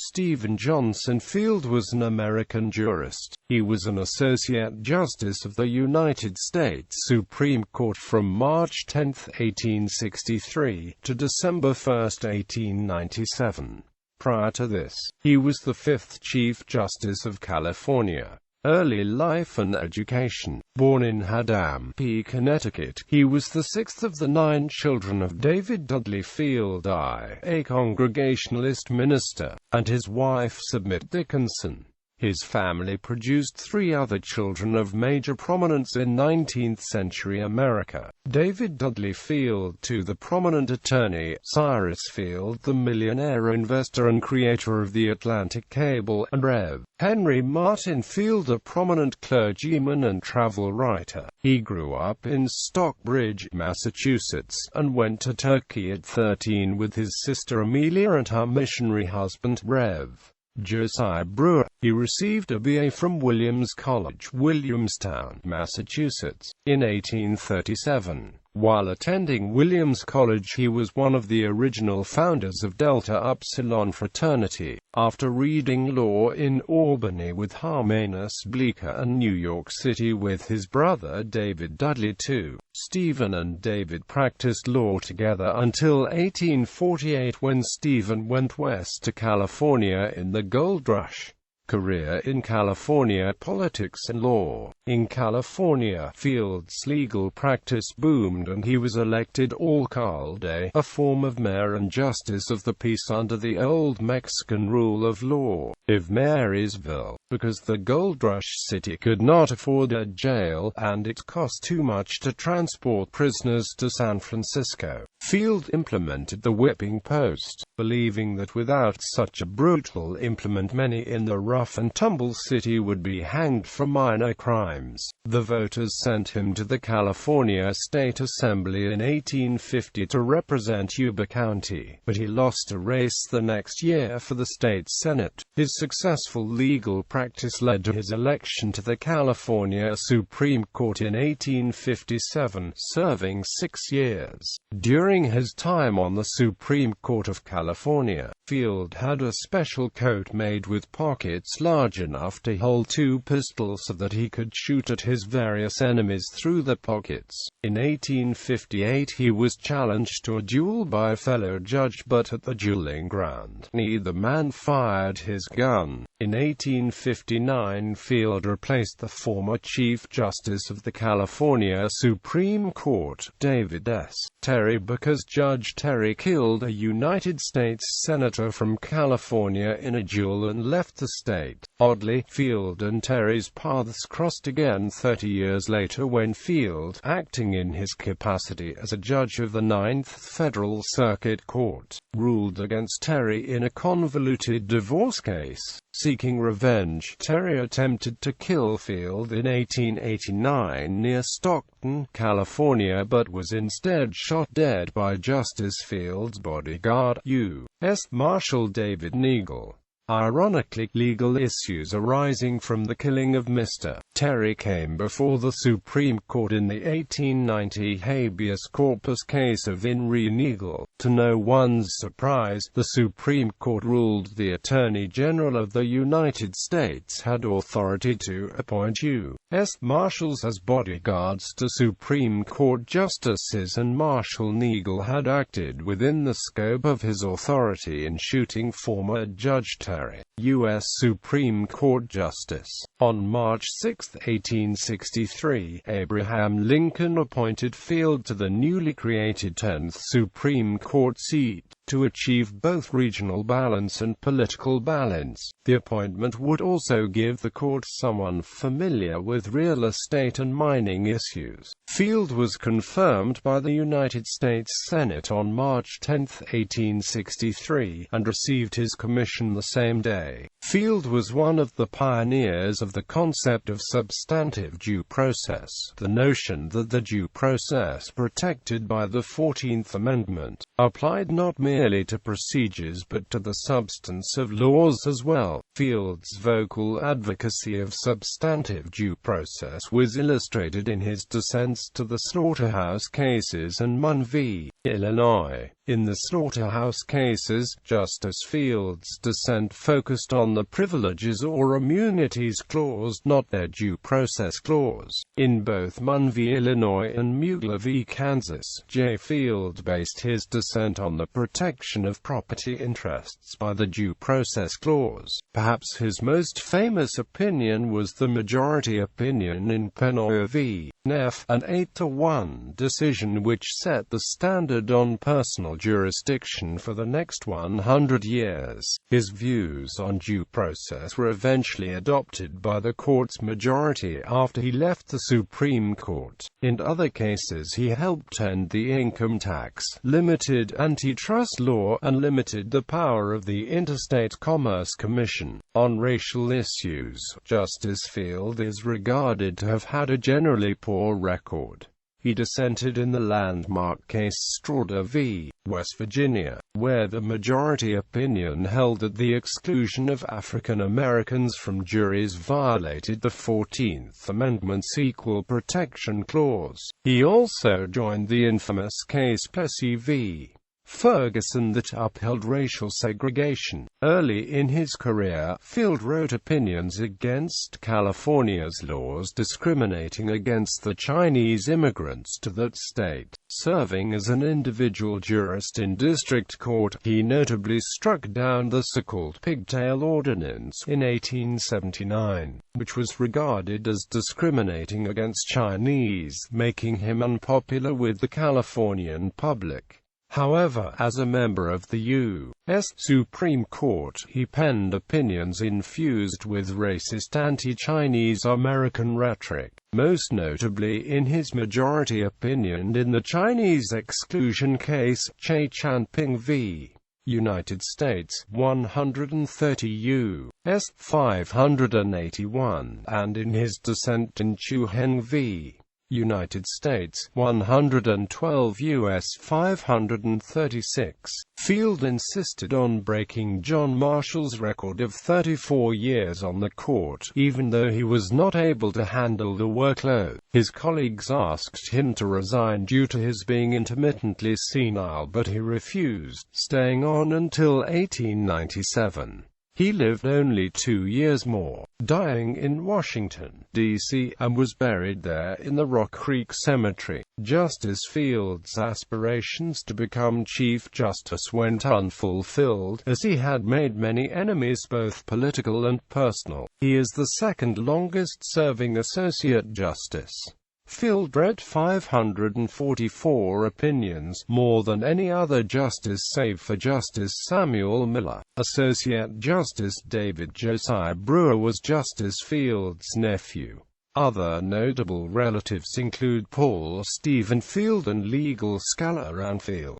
Stephen Johnson Field was an American jurist. He was an Associate Justice of the United States Supreme Court from March 10, 1863, to December 1, 1897. Prior to this, he was the 5th Chief Justice of California. Early life and education. Born in Haddam, Connecticut, he was the 6th of the 9 children of David Dudley Field I, a Congregationalist minister, and his wife Submit Dickinson. His family produced 3 other children of major prominence in 19th-century America: David Dudley Field II, the prominent attorney; Cyrus Field, the millionaire investor and creator of the Atlantic Cable; and Rev. Henry Martin Field, a prominent clergyman and travel writer. He grew up in Stockbridge, Massachusetts, and went to Turkey at 13 with his sister Amelia and her missionary husband, Rev. Josiah Brewer. He received a BA from Williams College, Williamstown, Massachusetts, in 1837. While attending Williams College, he was one of the original founders of Delta Upsilon fraternity. After reading law in Albany with Harmanus Bleecker and New York City with his brother David Dudley II, Stephen and David practiced law together until 1848, when Stephen went west to California in the Gold Rush. Career in California: politics and law. In California, Field's legal practice boomed and he was elected alcalde, a form of mayor and justice of the peace under the old Mexican rule of law of Marysville, because the Gold Rush city could not afford a jail, and it cost too much to transport prisoners to San Francisco. Field implemented the whipping post, believing that without such a brutal implement many in the rough-and-tumble city would be hanged for minor crimes. The voters sent him to the California State Assembly in 1850 to represent Yuba County, but he lost a race the next year for the state Senate. His successful legal practice led to his election to the California Supreme Court in 1857, serving 6 years. During his time on the Supreme Court of California, Field had a special coat made with pockets large enough to hold 2 pistols so that he could shoot at his various enemies through the pockets. In 1858 he was challenged to a duel by a fellow judge, but at the dueling ground, neither man fired his gun. In 1859 Field replaced the former Chief Justice of the California Supreme Court, David S. Terry, because Judge Terry killed a United States Senator from California in a duel and left the state. Oddly, Field and Terry's paths crossed again 30 years later when Field, acting in his capacity as a judge of the 9th Federal Circuit Court, ruled against Terry in a convoluted divorce case. Seeking revenge, Terry attempted to kill Field in 1889 near Stockton, California, but was instead shot dead by Justice Field's bodyguard, U.S. Marshal David Neagle. Ironically, legal issues arising from the killing of Mr. Terry came before the Supreme Court in the 1890 habeas corpus case of In re Neagle. To no one's surprise, the Supreme Court ruled the Attorney General of the United States had authority to appoint U.S. Marshals as bodyguards to Supreme Court justices, and Marshal Neagle had acted within the scope of his authority in shooting former Judge Terry, U.S. Supreme Court Justice. On March 6, 1863, Abraham Lincoln appointed Field to the newly created 10th Supreme Court seat. To achieve both regional balance and political balance, the appointment would also give the court someone familiar with real estate and mining issues. Field was confirmed by the United States Senate on March 10, 1863, and received his commission the same day. Field was one of the pioneers of the concept of substantive due process, the notion that the due process protected by the 14th Amendment applied not merely merely to procedures but to the substance of laws as well. Field's vocal advocacy of substantive due process was illustrated in his dissents to the slaughterhouse cases and Munn v. Illinois. In the slaughterhouse cases, Justice Field's dissent focused on the privileges or immunities clause, not their due process clause. In both Munn v. Illinois and Mugler v. Kansas, J. Field based his dissent on the protection of property interests by the due process clause. Perhaps his most famous opinion was the majority opinion in Pennoyer v. Neff, an 8-1 decision which set the standard on personal jurisdiction for the next 100 years. His views on due process were eventually adopted by the court's majority after he left the Supreme Court. In other cases he helped end the income tax, limited antitrust law, and limited the power of the Interstate Commerce Commission. On racial issues, Justice Field is regarded to have had a generally poor record. He dissented in the landmark case Strawder v. West Virginia, where the majority opinion held that the exclusion of African Americans from juries violated the 14th Amendment's Equal Protection Clause. He also joined the infamous case Plessy v. Ferguson that upheld racial segregation. Early in his career, Field wrote opinions against California's laws discriminating against the Chinese immigrants to that state. Serving as an individual jurist in district court, he notably struck down the so-called Pigtail Ordinance in 1879, which was regarded as discriminating against Chinese, making him unpopular with the Californian public. However, as a member of the U.S. Supreme Court, he penned opinions infused with racist anti-Chinese American rhetoric, most notably in his majority opinion in the Chinese exclusion case, Che Chanping v. United States, 130 U.S. 581, and in his dissent in Chu Heng v. United States, 112 U.S. 536. Field insisted on breaking John Marshall's record of 34 years on the court, even though he was not able to handle the workload. His colleagues asked him to resign due to his being intermittently senile, but he refused, staying on until 1897. He lived only 2 years more, dying in Washington, D.C., and was buried there in the Rock Creek Cemetery. Justice Field's aspirations to become Chief Justice went unfulfilled, as he had made many enemies both political and personal. He is the second longest-serving Associate Justice. Field wrote 544 opinions, more than any other justice save for Justice Samuel Miller. Associate Justice David Josiah Brewer was Justice Field's nephew. Other notable relatives include Paul Stephen Field and legal scholar Ann Field.